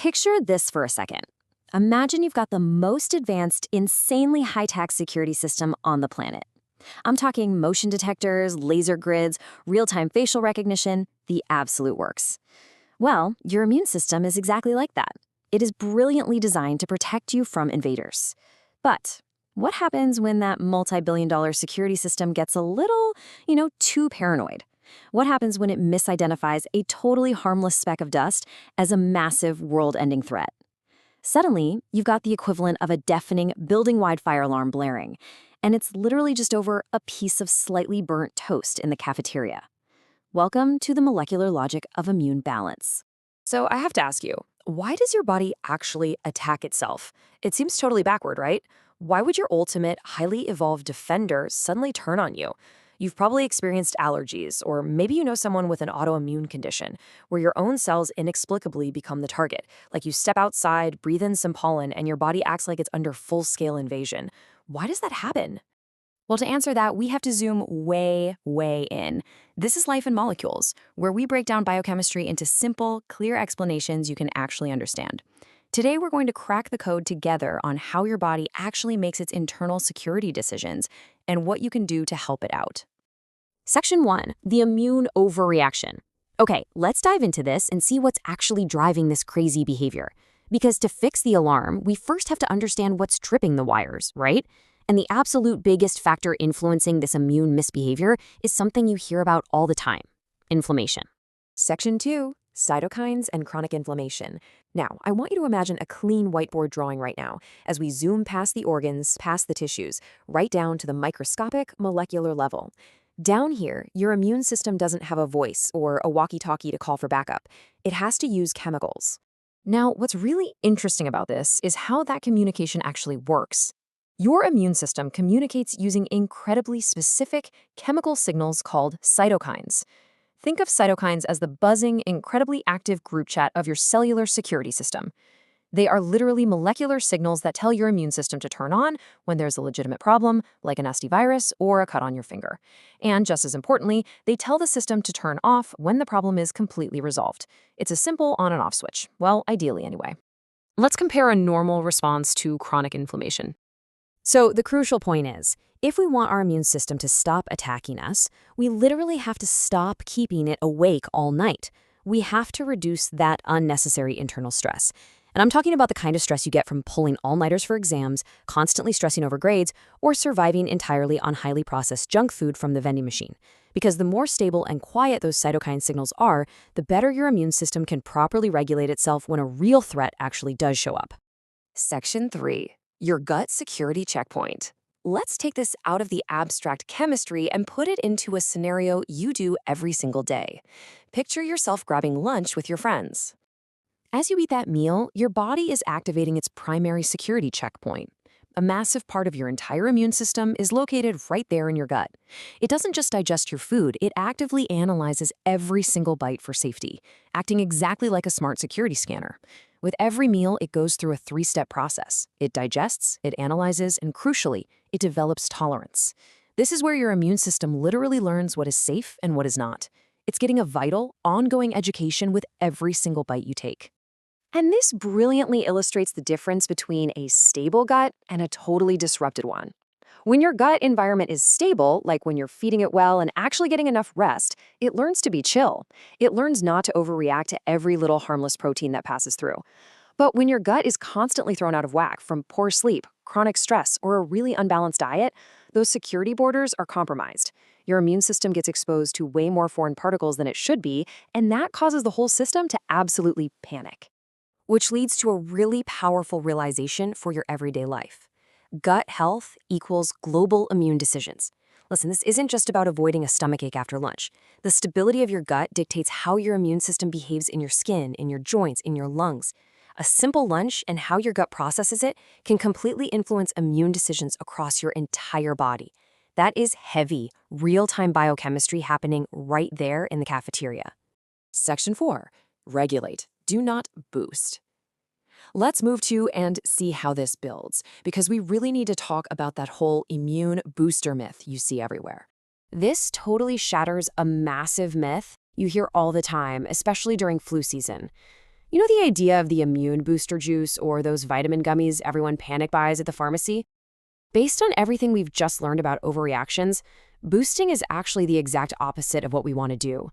Picture this for a second. Imagine you've got the most advanced, insanely high-tech security system on the planet. I'm talking motion detectors, laser grids, real-time facial recognition, the absolute works. Well, your immune system is exactly like that. It is brilliantly designed to protect you from invaders. But what happens when that multi-billion-dollar security system gets a little, too paranoid? What happens when it misidentifies a totally harmless speck of dust as a massive world-ending threat? Suddenly, you've got the equivalent of a deafening, building-wide fire alarm blaring, and it's literally just over a piece of slightly burnt toast in the cafeteria. Welcome to the molecular logic of immune balance. So I have to ask you, why does your body actually attack itself? It seems totally backward, right? Why would your ultimate, highly evolved defender suddenly turn on you? You've probably experienced allergies, or maybe you know someone with an autoimmune condition, where your own cells inexplicably become the target. Like you step outside, breathe in some pollen, and your body acts like it's under full-scale invasion. Why does that happen? Well, to answer that, we have to zoom way, way in. This is Life in Molecules, where we break down biochemistry into simple, clear explanations you can actually understand. Today, we're going to crack the code together on how your body actually makes its internal security decisions and what you can do to help it out. Section 1, the immune overreaction. Okay, let's dive into this and see what's actually driving this crazy behavior. Because to fix the alarm, we first have to understand what's tripping the wires, right? And the absolute biggest factor influencing this immune misbehavior is something you hear about all the time: inflammation. Section 2, cytokines and chronic inflammation. Now, I want you to imagine a clean whiteboard drawing right now as we zoom past the organs, past the tissues, right down to the microscopic molecular level. Down here, your immune system doesn't have a voice or a walkie-talkie to call for backup. It has to use chemicals. Now, what's really interesting about this is how that communication actually works. Your immune system communicates using incredibly specific chemical signals called cytokines. Think of cytokines as the buzzing, incredibly active group chat of your cellular security system. They are literally molecular signals that tell your immune system to turn on when there's a legitimate problem, like a nasty virus or a cut on your finger. And just as importantly, they tell the system to turn off when the problem is completely resolved. It's a simple on and off switch. Well, ideally anyway. Let's compare a normal response to chronic inflammation. So the crucial point is, if we want our immune system to stop attacking us, we literally have to stop keeping it awake all night. We have to reduce that unnecessary internal stress. And I'm talking about the kind of stress you get from pulling all-nighters for exams, constantly stressing over grades, or surviving entirely on highly processed junk food from the vending machine. Because the more stable and quiet those cytokine signals are, the better your immune system can properly regulate itself when a real threat actually does show up. Section 3, your gut security checkpoint. Let's take this out of the abstract chemistry and put it into a scenario you do every single day. Picture yourself grabbing lunch with your friends. As you eat that meal, your body is activating its primary security checkpoint. A massive part of your entire immune system is located right there in your gut. It doesn't just digest your food, it actively analyzes every single bite for safety, acting exactly like a smart security scanner. With every meal, it goes through a 3-step process. It digests, it analyzes, and crucially, it develops tolerance. This is where your immune system literally learns what is safe and what is not. It's getting a vital, ongoing education with every single bite you take. And this brilliantly illustrates the difference between a stable gut and a totally disrupted one. When your gut environment is stable, like when you're feeding it well and actually getting enough rest, it learns to be chill. It learns not to overreact to every little harmless protein that passes through. But when your gut is constantly thrown out of whack from poor sleep, chronic stress, or a really unbalanced diet, those security borders are compromised. Your immune system gets exposed to way more foreign particles than it should be, and that causes the whole system to absolutely panic. Which leads to a really powerful realization for your everyday life. Gut health equals global immune decisions. Listen, this isn't just about avoiding a stomachache after lunch. The stability of your gut dictates how your immune system behaves in your skin, in your joints, in your lungs. A simple lunch and how your gut processes it can completely influence immune decisions across your entire body. That is heavy, real-time biochemistry happening right there in the cafeteria. Section 4, regulate. Do not boost. Let's move to and see how this builds, because we really need to talk about that whole immune booster myth you see everywhere. This totally shatters a massive myth you hear all the time, especially during flu season. You know the idea of the immune booster juice or those vitamin gummies everyone panic buys at the pharmacy? Based on everything we've just learned about overreactions, boosting is actually the exact opposite of what we want to do.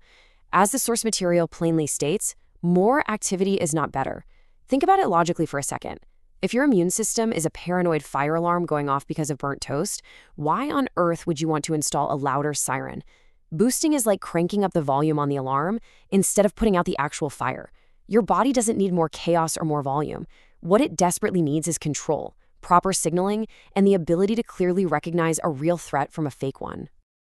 As the source material plainly states, more activity is not better. Think about it logically for a second. If your immune system is a paranoid fire alarm going off because of burnt toast, why on earth would you want to install a louder siren? Boosting is like cranking up the volume on the alarm instead of putting out the actual fire. Your body doesn't need more chaos or more volume. What it desperately needs is control, proper signaling, and the ability to clearly recognize a real threat from a fake one.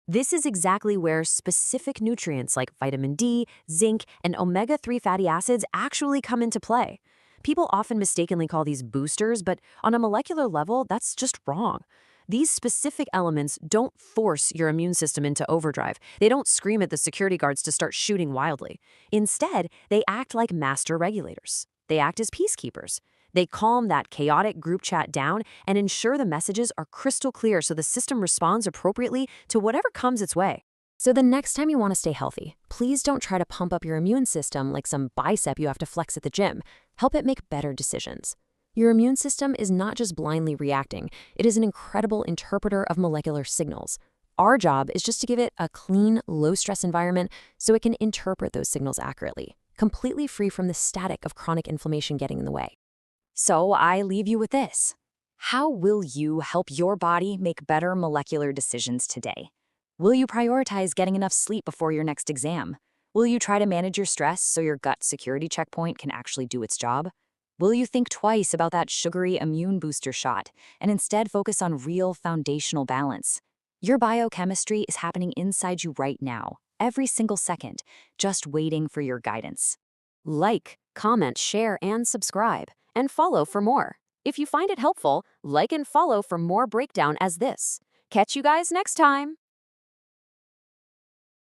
This is exactly where specific nutrients like vitamin D, zinc, and omega-3 fatty acids actually come into play. People often mistakenly call these boosters, but on a molecular level, that's just wrong. These specific elements don't force your immune system into overdrive. They don't scream at the security guards to start shooting wildly. Instead, they act like master regulators. They act as peacekeepers. They calm that chaotic group chat down and ensure the messages are crystal clear so the system responds appropriately to whatever comes its way. So the next time you want to stay healthy, please don't try to pump up your immune system like some bicep you have to flex at the gym. Help it make better decisions. Your immune system is not just blindly reacting, it is an incredible interpreter of molecular signals. Our job is just to give it a clean, low-stress environment so it can interpret those signals accurately, completely free from the static of chronic inflammation getting in the way. So I leave you with this. How will you help your body make better molecular decisions today? Will you prioritize getting enough sleep before your next exam? Will you try to manage your stress so your gut security checkpoint can actually do its job? Will you think twice about that sugary immune booster shot and instead focus on real foundational balance? Your biochemistry is happening inside you right now, every single second, just waiting for your guidance. Like, comment, share, and subscribe, and follow for more. If you find it helpful, like and follow for more breakdown as this. Catch you guys next time.